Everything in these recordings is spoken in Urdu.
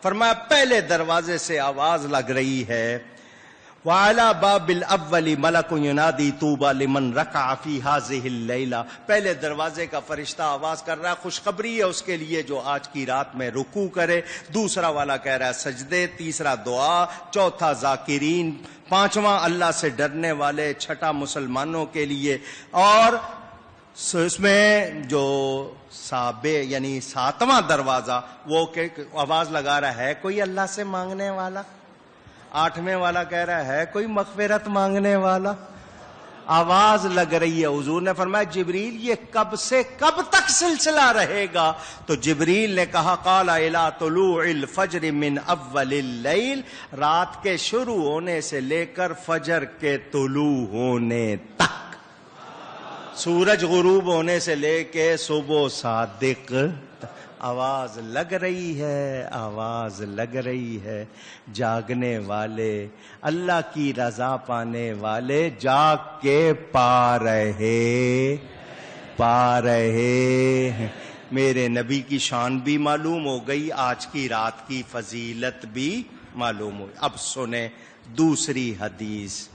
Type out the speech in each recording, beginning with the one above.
فرمایا پہلے دروازے سے آواز لگ رہی ہے، وَعَلَى بَابِ الْأَوَّلِ مَلَكٌ يُنَادِي طُوبَى لِمَنْ رَكَعَ فِي هَذِهِ اللَّيْلَةِ، پہلے دروازے کا فرشتہ آواز کر رہا ہے، خوشخبری ہے اس کے لیے جو آج کی رات میں رکوع کرے، دوسرا والا کہہ رہا ہے سجدے، تیسرا دعا، چوتھا ذاکرین، پانچواں اللہ سے ڈرنے والے، چھٹا مسلمانوں کے لیے، اور اس میں جو یعنی ساتواں دروازہ وہ کہ آواز لگا رہا ہے کوئی اللہ سے مانگنے والا، آٹھویں والا کہہ رہا ہے کوئی مغفرت مانگنے والا، آواز لگ رہی ہے۔ حضور نے فرمایا جبریل یہ کب سے کب تک سلسلہ رہے گا؟ تو جبریل نے کہا قال الی طلوع الفجر من اول اللیل، رات کے شروع ہونے سے لے کر فجر کے طلوع ہونے تک، سورج غروب ہونے سے لے کے صبح صادق، آواز لگ رہی ہے، آواز لگ رہی ہے۔ جاگنے والے، اللہ کی رضا پانے والے جاگ کے پا رہے ہیں۔ میرے نبی کی شان بھی معلوم ہو گئی، آج کی رات کی فضیلت بھی معلوم ہوئی۔ اب سنیں دوسری حدیث۔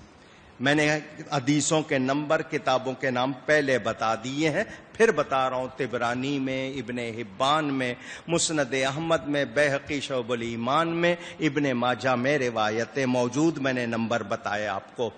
میں نے حدیثوں کے نمبر، کتابوں کے نام پہلے بتا دیے ہیں، پھر بتا رہا ہوں۔ طبرانی میں، ابن حبان میں، مسند احمد میں، بیہقی شعب الایمان میں، ابن ماجہ میں روایتیں موجود، میں نے نمبر بتایا آپ کو۔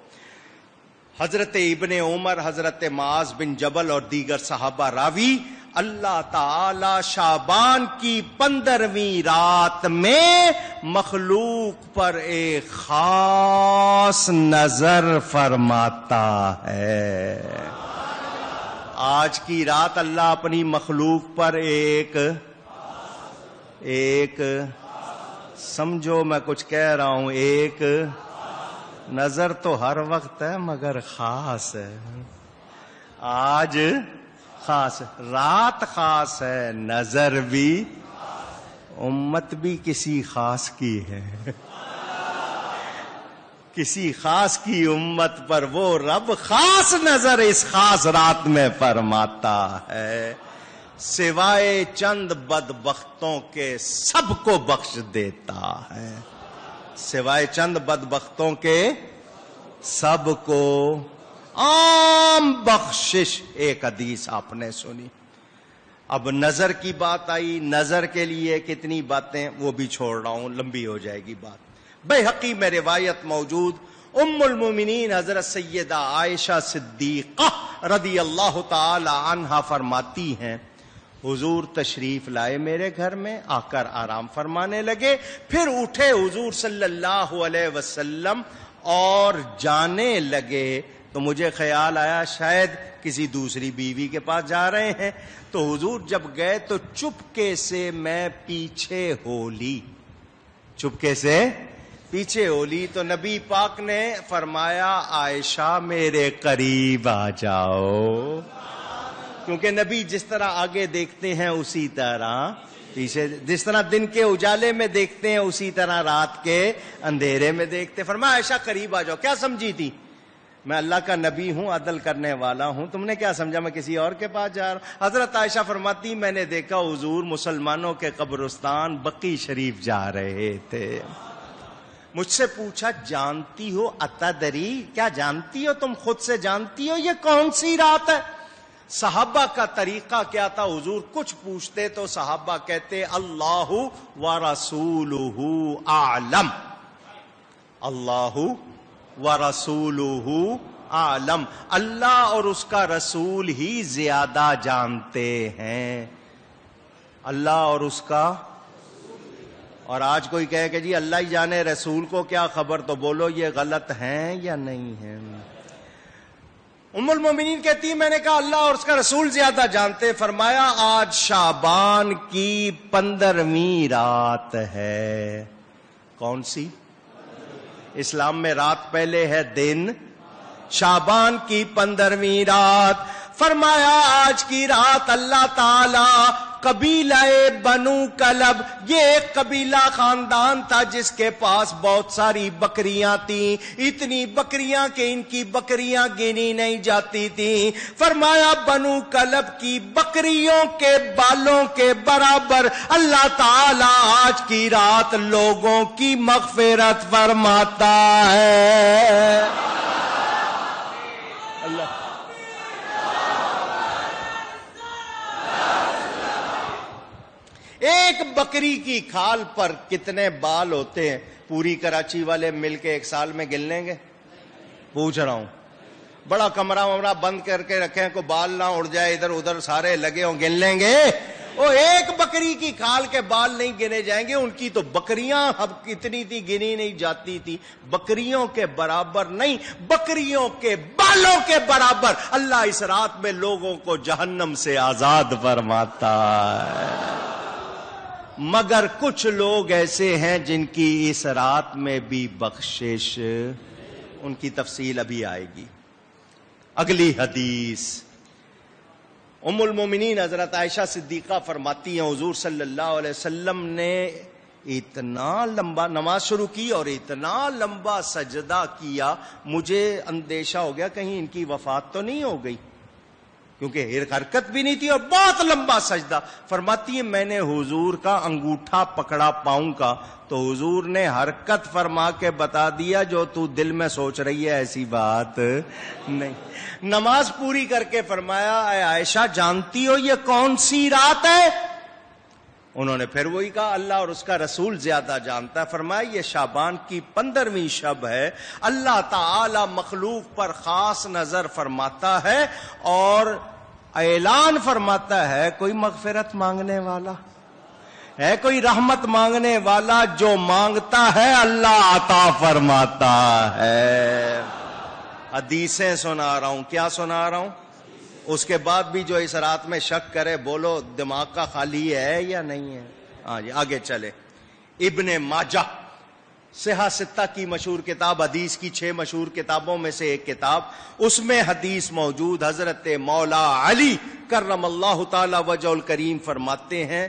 حضرت ابن عمر، حضرت معاذ بن جبل اور دیگر صحابہ راوی، اللہ تعالی شعبان کی 15ویں رات میں مخلوق پر ایک خاص نظر فرماتا ہے۔ آج کی رات اللہ اپنی مخلوق پر ایک سمجھو میں کچھ کہہ رہا ہوں، ایک نظر تو ہر وقت ہے مگر خاص ہے۔ آج خاص، رات خاص ہے، نظر بھی، امت بھی کسی خاص کی ہے، کسی خاص کی امت پر وہ رب خاص نظر اس خاص رات میں فرماتا ہے، سوائے چند بدبختوں کے سب کو بخش دیتا ہے، سوائے چند بدبختوں کے سب کو عام بخشش۔ ایک حدیث آپ نے سنی۔ اب نظر کی بات آئی، نظر کے لیے کتنی باتیں وہ بھی چھوڑ رہا ہوں، لمبی ہو جائے گی بات۔ بیہقی میں روایت موجود، ام المومنین حضرت سیدہ عائشہ صدیقہ رضی اللہ تعالی عنہا فرماتی ہیں حضور تشریف لائے میرے گھر میں، آ کر آرام فرمانے لگے، پھر اٹھے حضور صلی اللہ علیہ وسلم اور جانے لگے، تو مجھے خیال آیا شاید کسی دوسری بیوی کے پاس جا رہے ہیں، تو حضور جب گئے تو چپکے سے میں پیچھے ہو لی، چپکے سے پیچھے ہو لی، تو نبی پاک نے فرمایا عائشہ میرے قریب آ جاؤ، کیونکہ نبی جس طرح آگے دیکھتے ہیں اسی طرح پیچھے، جس طرح دن کے اجالے میں دیکھتے ہیں اسی طرح رات کے اندھیرے میں دیکھتے۔ فرمایا عائشہ قریب آ جاؤ۔ کیا سمجھی تھی؟ میں اللہ کا نبی ہوں، عدل کرنے والا ہوں، تم نے کیا سمجھا میں کسی اور کے پاس جا رہا ہوں؟ حضرت عائشہ فرماتی میں نے دیکھا حضور مسلمانوں کے قبرستان بقی شریف جا رہے تھے، مجھ سے پوچھا جانتی ہو اتدری، کیا جانتی ہو تم، خود سے جانتی ہو یہ کون سی رات ہے؟ صحابہ کا طریقہ کیا تھا؟ حضور کچھ پوچھتے تو صحابہ کہتے اللہ ورسولہ اعلم، اللہ ورسولہ اعلم، اللہ اور اس کا رسول ہی زیادہ جانتے ہیں، اللہ اور اس کا۔ اور آج کوئی کہے کہ جی اللہ ہی جانے رسول کو کیا خبر، تو بولو یہ غلط ہیں یا نہیں ہیں؟ ام المومنین کہتی میں نے کہا اللہ اور اس کا رسول زیادہ جانتے۔ فرمایا آج شعبان کی 15ویں رات ہے۔ کون سی؟ اسلام میں رات پہلے ہے دن، شعبان کی 15ویں رات۔ فرمایا آج کی رات اللہ تعالی قبیلہ بنو کلب، یہ ایک قبیلہ خاندان تھا جس کے پاس بہت ساری بکریاں تھیں، اتنی بکریاں کہ ان کی بکریاں گنی نہیں جاتی تھیں۔ فرمایا بنو کلب کی بکریوں کے بالوں کے برابر اللہ تعالی آج کی رات لوگوں کی مغفرت فرماتا ہے۔ اللہ ایک بکری کی کھال پر کتنے بال ہوتے ہیں؟ پوری کراچی والے مل کے ایک سال میں گن لیں گے؟ پوچھ رہا ہوں، بڑا کمرہ ومرہ بند کر کے رکھیں، کوئی بال نہ اڑ جائے ادھر ادھر سارے لگے ہوں، گن لیں گے؟ وہ ایک بکری کی کھال کے بال نہیں گنے جائیں گے، ان کی تو بکریاں اب کتنی تھی گنی نہیں جاتی تھی، بکریوں کے برابر نہیں، بکریوں کے بالوں کے برابر اللہ اس رات میں لوگوں کو جہنم سے آزاد فرماتا ہے۔ مگر کچھ لوگ ایسے ہیں جن کی اس رات میں بھی بخشش، ان کی تفصیل ابھی آئے گی۔ اگلی حدیث ام المومنین حضرت عائشہ صدیقہ فرماتی ہیں حضور صلی اللہ علیہ وسلم نے اتنا لمبا نماز شروع کی اور اتنا لمبا سجدہ کیا، مجھے اندیشہ ہو گیا کہیں ان کی وفات تو نہیں ہو گئی، کیونکہ حرکت بھی نہیں تھی اور بہت لمبا سجدہ۔ فرماتی ہے میں نے حضور کا انگوٹھا پکڑا پاؤں کا تو حضور نے حرکت فرما کے بتا دیا جو تو دل میں سوچ رہی ہے ایسی بات نہیں۔ نماز پوری کر کے فرمایا اے عائشہ جانتی ہو یہ کون سی رات ہے؟ انہوں نے پھر وہی کہا اللہ اور اس کا رسول زیادہ جانتا ہے۔ فرمایا یہ شعبان کی 15ویں شب ہے، اللہ تعالی مخلوق پر خاص نظر فرماتا ہے اور اعلان فرماتا ہے کوئی مغفرت مانگنے والا ہے، کوئی رحمت مانگنے والا، جو مانگتا ہے اللہ عطا فرماتا ہے۔ حدیثیں سنا رہا ہوں، کیا سنا رہا ہوں؟ اس کے بعد بھی جو اس رات میں شک کرے بولو دماغ کا خالی ہے یا نہیں ہے؟ ہاں جی آگے چلے۔ ابن ماجہ صحاح ستہ کی مشہور کتاب، حدیث کی 6 مشہور کتابوں میں سے ایک کتاب، اس میں حدیث موجود، حضرت مولا علی کرم اللہ تعالی وجہ الکریم فرماتے ہیں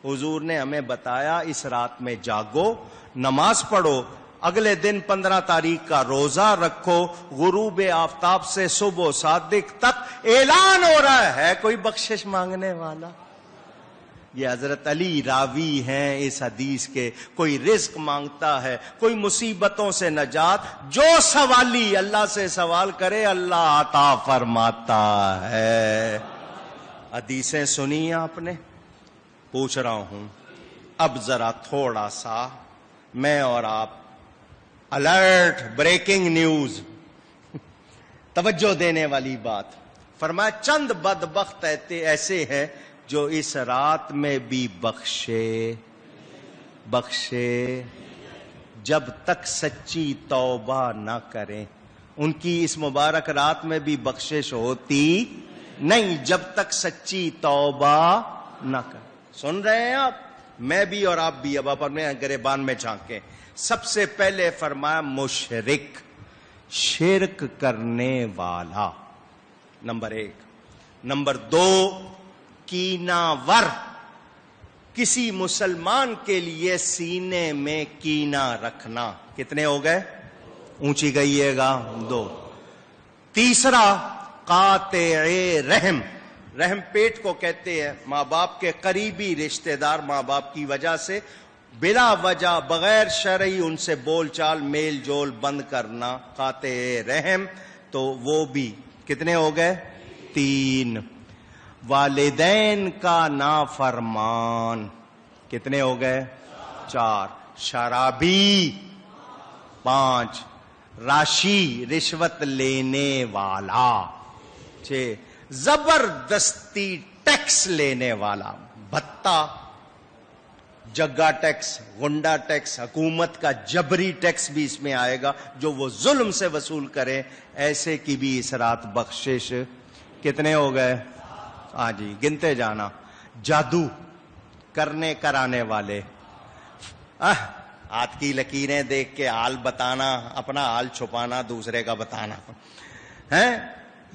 حضور نے ہمیں بتایا اس رات میں جاگو، نماز پڑھو، اگلے دن 15 تاریخ کا روزہ رکھو، غروب آفتاب سے صبح صادق تک اعلان ہو رہا ہے کوئی بخشش مانگنے والا۔ یہ حضرت علی راوی ہیں اس حدیث کے، کوئی رزق مانگتا ہے، کوئی مصیبتوں سے نجات، جو سوالی اللہ سے سوال کرے اللہ عطا فرماتا ہے۔ حدیثیں سنی آپ نے؟ پوچھ رہا ہوں اب ذرا تھوڑا سا میں اور آپ الرٹ، بریکنگ نیوز، توجہ دینے والی بات۔ فرمایا چند بدبخت ایسے ہیں جو اس رات میں بھی بخشے جب تک سچی توبہ نہ کریں، ان کی اس مبارک رات میں بھی بخشش ہوتی نہیں جب تک سچی توبہ نہ کریں۔ سن رہے ہیں آپ؟ میں بھی اور آپ بھی اب اپنے گریبان میں جھانکیں۔ سب سے پہلے فرمایا مشرک، شرک کرنے والا، نمبر 1۔ نمبر 2 کینہ ور، کسی مسلمان کے لیے سینے میں کینہ رکھنا۔ کتنے ہو گئے؟ اونچی گئیے گا 2۔ تیسرا قاطع رحم، رحم پیٹ کو کہتے ہیں، ماں باپ کے قریبی رشتہ دار ماں باپ کی وجہ سے بلا وجہ بغیر شرعی ان سے بول چال میل جول بند کرنا، قاطع رحم، تو وہ بھی کتنے ہو گئے؟ 3۔ والدین کا نافرمان، کتنے ہو گئے؟ 4۔ شرابی 5۔ راشی رشوت لینے والا 6۔ زبردستی ٹیکس لینے والا، بھتہ، جگہ ٹیکس، غنڈہ ٹیکس، حکومت کا جبری ٹیکس بھی اس میں آئے گا جو وہ ظلم سے وصول کریں، ایسے کی بھی اس رات بخشش۔ کتنے ہو گئے؟ ہاں جی گنتے جانا۔ جادو کرنے کرانے والے، ہاتھ کی لکیریں دیکھ کے حال بتانا، اپنا حال چھپانا، دوسرے کا بتانا ہے،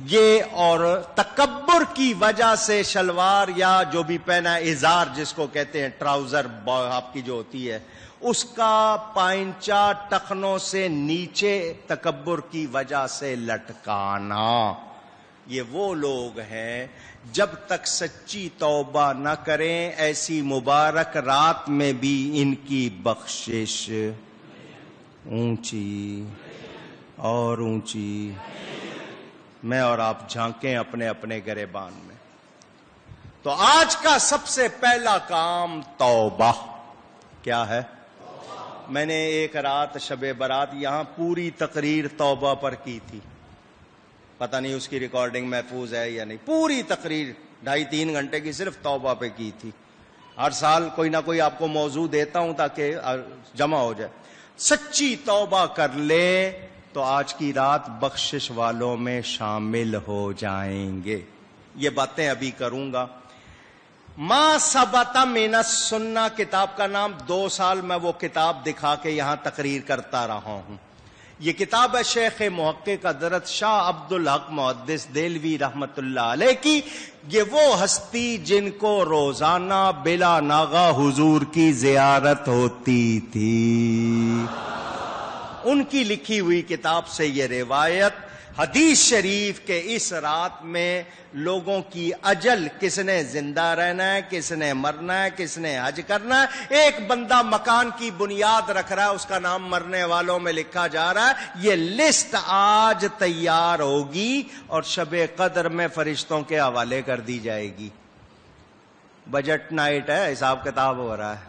یہ اور تکبر کی وجہ سے شلوار یا جو بھی پہنا ازار جس کو کہتے ہیں ٹراؤزر آپ کی جو ہوتی ہے اس کا پائنچا ٹخنوں سے نیچے تکبر کی وجہ سے لٹکانا، یہ وہ لوگ ہیں جب تک سچی توبہ نہ کریں ایسی مبارک رات میں بھی ان کی بخشش اونچی اور اونچی۔ میں اور آپ جھانکیں اپنے اپنے گریبان میں۔ تو آج کا سب سے پہلا کام توبہ کیا ہے؟ میں نے ایک رات شب برات یہاں پوری تقریر توبہ پر کی تھی، پتہ نہیں اس کی ریکارڈنگ محفوظ ہے یا نہیں، پوری تقریر 2.5-3 گھنٹے کی صرف توبہ پہ کی تھی۔ ہر سال کوئی نہ کوئی آپ کو موضوع دیتا ہوں تاکہ جمع ہو جائے۔ سچی توبہ کر لے تو آج کی رات بخشش والوں میں شامل ہو جائیں گے۔ یہ باتیں ابھی کروں گا۔ ما ثبت من السنہ کتاب کا نام 2 سال میں وہ کتاب دکھا کے یہاں تقریر کرتا رہا ہوں۔ یہ کتاب ہے شیخ محقق حضرت شاہ عبد الحق محدث دہلوی رحمت اللہ علیہ کی۔ یہ وہ ہستی جن کو روزانہ بلا ناغہ حضور کی زیارت ہوتی تھی، ان کی لکھی ہوئی کتاب سے یہ روایت حدیث شریف کے اس رات میں لوگوں کی اجل، کس نے زندہ رہنا ہے، کس نے مرنا ہے، کس نے حج کرنا ہے، ایک بندہ مکان کی بنیاد رکھ رہا ہے، اس کا نام مرنے والوں میں لکھا جا رہا ہے۔ یہ لسٹ آج تیار ہوگی اور شب قدر میں فرشتوں کے حوالے کر دی جائے گی۔ بجٹ نائٹ ہے، حساب کتاب ہو رہا ہے،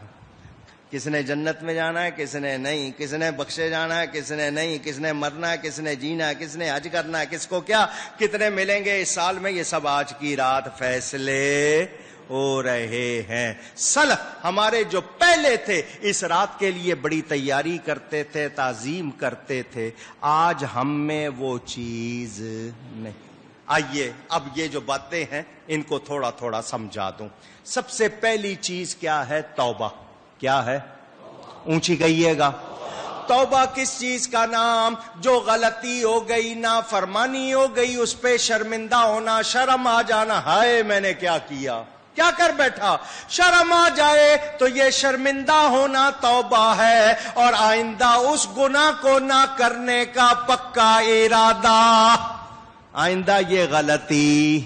کس نے جنت میں جانا ہے، کس نے نہیں، کس نے بخشے جانا ہے، کس نے نہیں، کس نے مرنا ہے، کس نے جینا ہے، کس نے حج کرنا ہے، کس کو کیا، کتنے ملیں گے اس سال میں، یہ سب آج کی رات فیصلے ہو رہے ہیں۔ سلف ہمارے جو پہلے تھے اس رات کے لیے بڑی تیاری کرتے تھے، تعظیم کرتے تھے، آج ہم میں وہ چیز نہیں۔ آئیے اب یہ جو باتیں ہیں ان کو تھوڑا تھوڑا سمجھا دوں۔ سب سے پہلی چیز کیا ہے؟ توبہ۔ کیا ہے؟ اونچی کہیے گا۔ توبہ کس چیز کا نام؟ جو غلطی ہو گئی، نافرمانی ہو گئی، اس پہ شرمندہ ہونا، شرم آ جانا، ہائے میں نے کیا کیا، کیا کر بیٹھا، شرم آ جائے تو یہ شرمندہ ہونا توبہ ہے، اور آئندہ اس گناہ کو نہ کرنے کا پکا ارادہ۔ آئندہ یہ غلطی،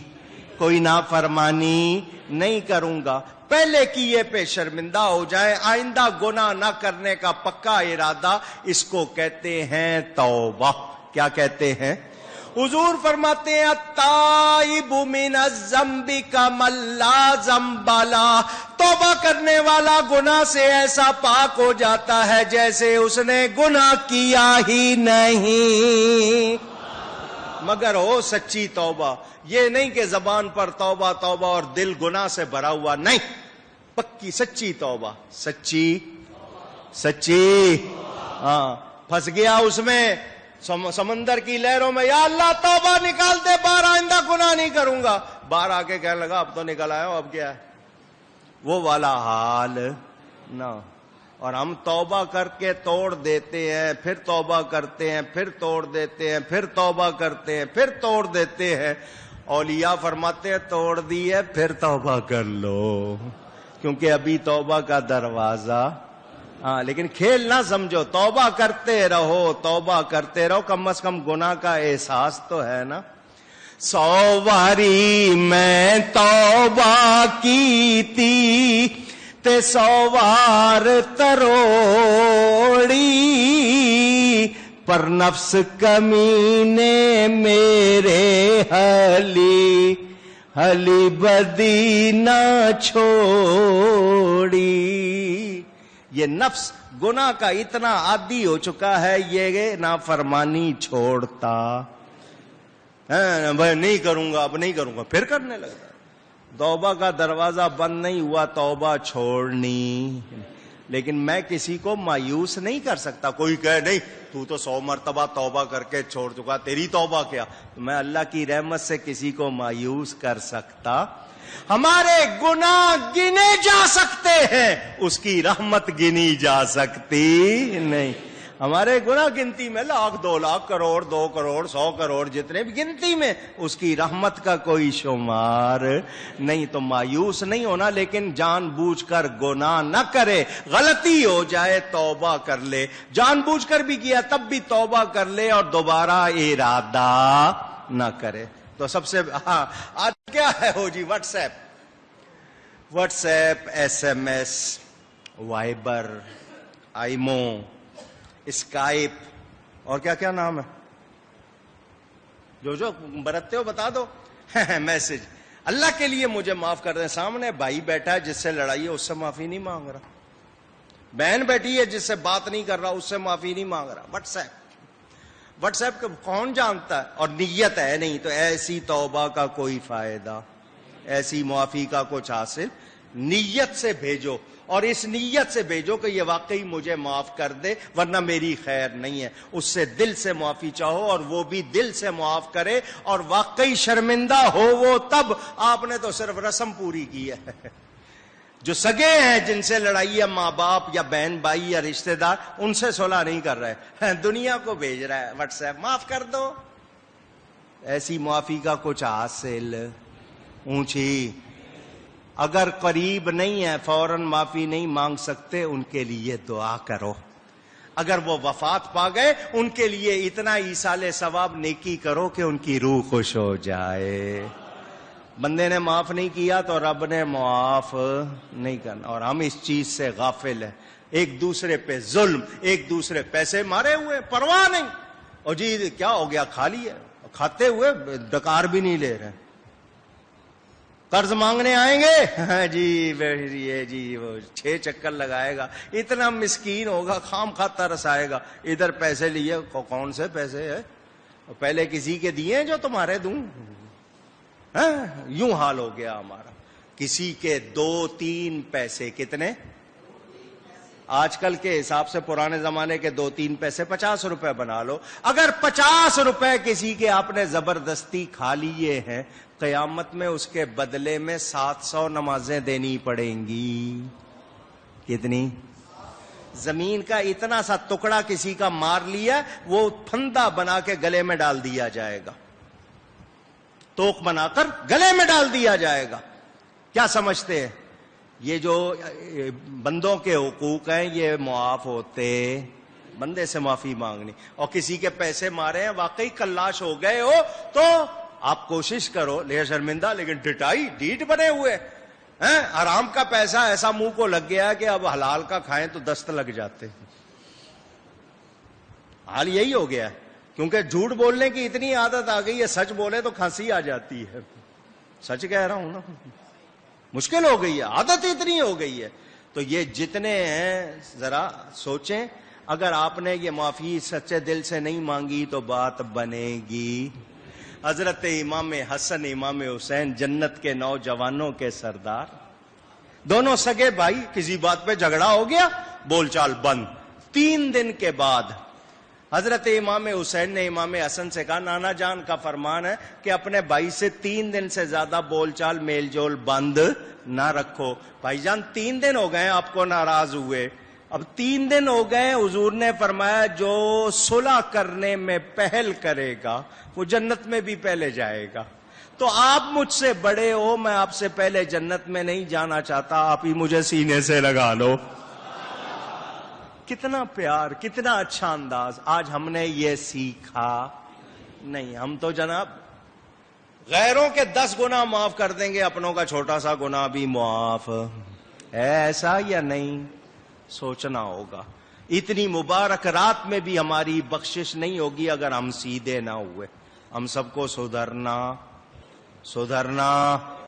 کوئی نافرمانی نہیں کروں گا، پہلے کیے پہ شرمندہ ہو جائے، آئندہ گناہ نہ کرنے کا پکا ارادہ، اس کو کہتے ہیں توبہ۔ کیا کہتے ہیں؟ حضور فرماتے ہیں التائب من الذنب کمن لا ذنب لہ، توبہ کرنے والا گناہ سے ایسا پاک ہو جاتا ہے جیسے اس نے گناہ کیا ہی نہیں، مگر ہو سچی توبہ۔ یہ نہیں کہ زبان پر توبہ توبہ اور دل گناہ سے بھرا ہوا، نہیں، پکی سچی توبہ، سچی ہاں۔ پھنس گیا اس میں سمندر کی لہروں میں، یا اللہ توبہ نکال دے باہر، آئندہ گناہ نہیں کروں گا، باہر آ کے کہنے لگا اب تو نکل آیا ہوں، اب کیا ہے، وہ والا حال نہ۔ اور ہم توبہ کر کے توڑ دیتے ہیں، پھر توبہ کرتے ہیں، پھر توڑ دیتے ہیں، پھر توبہ کرتے ہیں، پھر توڑ دیتے ہیں۔ اولیاء فرماتے ہیں توڑ دی ہے پھر توبہ کر لو، کیونکہ ابھی توبہ کا دروازہ ہاں، لیکن کھیل نہ سمجھو، توبہ کرتے رہو، توبہ کرتے رہو، کم از کم گناہ کا احساس تو ہے نا۔ 100 باری میں توبہ کی تھی تے 100 بار تروڑی، پر نفس کمینے میرے حلی بدی نہ چھوڑی۔ یہ نفس گناہ کا اتنا عادی ہو چکا ہے، یہ نافرمانی چھوڑتا نہیں کروں گا، اب نہیں کروں گا، پھر کرنے لگتا ہے۔ توبہ کا دروازہ بند نہیں ہوا، توبہ چھوڑنی۔ لیکن میں کسی کو مایوس نہیں کر سکتا، کوئی کہے نہیں تو 100 مرتبہ توبہ کر کے چھوڑ چکا، تیری توبہ کیا؟ میں اللہ کی رحمت سے کسی کو مایوس کر سکتا؟ ہمارے گناہ گنے جا سکتے ہیں، اس کی رحمت گنی جا سکتی نہیں۔ ہمارے گناہ گنتی میں 1,00,000 2,00,000 کروڑ 2 کروڑ 100 کروڑ جتنے بھی گنتی میں، اس کی رحمت کا کوئی شمار نہیں. تو مایوس نہیں ہونا، لیکن جان بوجھ کر گناہ نہ کرے. غلطی ہو جائے توبہ کر لے، جان بوجھ کر بھی کیا تب بھی توبہ کر لے اور دوبارہ ارادہ نہ کرے. تو سب سے آج کیا ہے ہو جی؟ WhatsApp, S M S, Viber, imo, Skype, اور کیا کیا نام ہے جو برتتے ہو بتا دو. میسج. اللہ کے لیے مجھے معاف کر دیں. سامنے بھائی بیٹھا ہے جس سے لڑائی ہے، اس سے معافی نہیں مانگ رہا. بہن بیٹھی ہے جس سے بات نہیں کر رہا، اس سے معافی نہیں مانگ رہا. واٹس ایپ کو کون جانتا ہے؟ اور نیت ہے نہیں، تو ایسی توبہ کا کوئی فائدہ، ایسی معافی کا کچھ حاصل. نیت سے بھیجو، اور اس نیت سے بھیجو کہ یہ واقعی مجھے معاف کر دے ورنہ میری خیر نہیں ہے. اس سے دل سے معافی چاہو اور وہ بھی دل سے معاف کرے، اور واقعی شرمندہ ہو وہ تب. آپ نے تو صرف رسم پوری کی ہے. جو سگے ہیں جن سے لڑائی ہے، ماں باپ یا بہن بھائی یا رشتہ دار، ان سے صلح نہیں کر رہے، دنیا کو بھیج رہا ہے واٹس ایپ، معاف کر دو. ایسی معافی کا کچھ حاصل اونچی. اگر قریب نہیں ہے فوراً معافی نہیں مانگ سکتے، ان کے لیے دعا کرو. اگر وہ وفات پا گئے، ان کے لیے اتنا ایصال ثواب نیکی کرو کہ ان کی روح خوش ہو جائے. بندے نے معاف نہیں کیا تو رب نے معاف نہیں کرنا. اور ہم اس چیز سے غافل ہیں، ایک دوسرے پہ ظلم، ایک دوسرے پیسے مارے ہوئے، پرواہ نہیں. اور جی کیا ہو گیا، کھا لیے، کھاتے ہوئے ڈکار بھی نہیں لے رہے. قرض مانگنے آئیں گے، جی بیٹھیے جی، وہ 6 چکر لگائے گا. اتنا مسکین ہوگا، خام خواہ ترس آئے گا. ادھر پیسے لیے، کون سے پیسے ہے؟ پہلے کسی کے دیے جو تمہارے دوں؟ یوں حال ہو گیا ہمارا. کسی کے 2-3 پیسے. کتنے؟ آج کل کے حساب سے پرانے زمانے کے 2-3 پیسے 50 روپے بنا لو. اگر 50 روپے کسی کے آپ نے زبردستی کھا لیے ہیں، قیامت میں اس کے بدلے میں 700 نمازیں دینی پڑیں گی. کتنی؟ زمین کا اتنا سا ٹکڑا کسی کا مار لیا، وہ پھندا بنا کے گلے میں ڈال دیا جائے گا، توق بنا کر گلے میں ڈال دیا جائے گا. کیا سمجھتے ہیں یہ جو بندوں کے حقوق ہیں یہ معاف ہوتے؟ بندے سے معافی مانگنی. اور کسی کے پیسے مارے ہیں، واقعی کلاش ہو گئے ہو، تو آپ کوشش کرو، لے شرمندہ لیکن ڈیٹ بنے ہوئے ہیں. حرام کا پیسہ ایسا منہ کو لگ گیا کہ اب حلال کا کھائیں تو دست لگ جاتے. حال یہی ہو گیا ہے، کیونکہ جھوٹ بولنے کی اتنی عادت آ گئی ہے، سچ بولے تو کھانسی آ جاتی ہے. سچ کہہ رہا ہوں نا، مشکل ہو گئی ہے، عادت اتنی ہو گئی ہے. تو یہ جتنے ہیں ذرا سوچیں، اگر آپ نے یہ معافی سچے دل سے نہیں مانگی تو بات بنے گی. حضرت امام حسن امام حسین جنت کے نوجوانوں کے سردار، دونوں سگے بھائی، کسی بات پہ جھگڑا ہو گیا، بول چال بند. 3 دن کے بعد حضرت امام حسین نے امام حسن سے کہا، نانا جان کا فرمان ہے کہ اپنے بھائی سے 3 دن سے زیادہ بول چال میل جول بند نہ رکھو. بھائی جان 3 دن ہو گئے آپ کو ناراض ہوئے، اب 3 دن ہو گئے. حضور نے فرمایا جو صلح کرنے میں پہل کرے گا وہ جنت میں بھی پہلے جائے گا. تو آپ مجھ سے بڑے ہو، میں آپ سے پہلے جنت میں نہیں جانا چاہتا، آپ ہی مجھے سینے سے لگا لو. کتنا پیار، کتنا اچھا انداز. آج ہم نے یہ سیکھا نہیں. ہم تو جناب غیروں کے 10 گناہ معاف کر دیں گے، اپنوں کا چھوٹا سا گناہ بھی معاف ہے. ایسا یا نہیں؟ سوچنا ہوگا. اتنی مبارک رات میں بھی ہماری بخشش نہیں ہوگی اگر ہم سیدھے نہ ہوئے. ہم سب کو سدھرنا